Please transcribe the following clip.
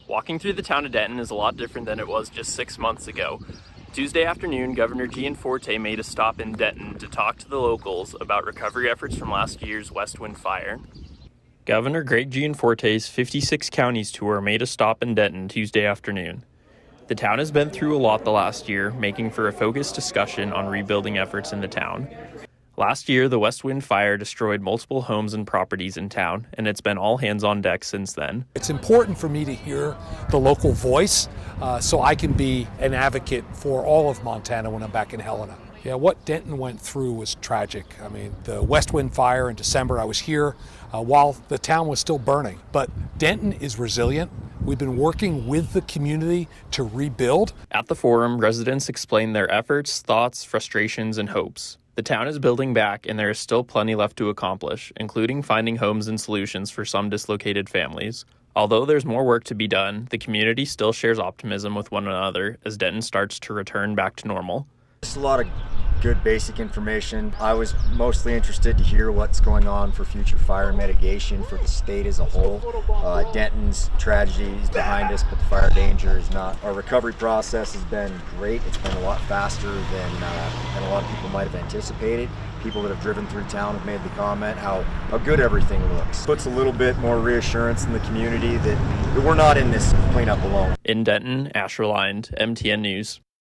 Walking through the town of Denton is a lot different than it was just 6 months ago. Tuesday afternoon, Governor Gianforte made a stop in Denton to talk to the locals about recovery efforts from last year's wildfire. Governor Greg Gianforte's 56 counties tour made a stop in Denton Tuesday afternoon. The town has been through a lot the last year, making for a focused discussion on rebuilding efforts in the town. Last year, the wildfire destroyed multiple homes and properties in town, and it's been all hands on deck since then. It's important for me to hear the local voice so I can be an advocate for all of Montana when I'm back in Helena. Yeah, what Denton went through was tragic. I mean, the wildfire in December, I was here while the town was still burning. But Denton is resilient. We've been working with the community to rebuild. At the forum, residents explained their efforts, thoughts, frustrations, and hopes. The town is building back, and there is still plenty left to accomplish, including finding homes and solutions for some dislocated families. Although there's more work to be done, the community still shares optimism with one another as Denton starts to return back to normal. Just a lot of good basic information. I was mostly interested to hear what's going on for future fire mitigation for the state as a whole. Denton's tragedy is behind us, but the fire danger is not. Our recovery process has been great. It's been a lot faster than a lot of people might have anticipated. People that have driven through town have made the comment how good everything looks. Puts a little bit more reassurance in the community that we're not in this cleanup alone. In Denton, Asher Lined, MTN News.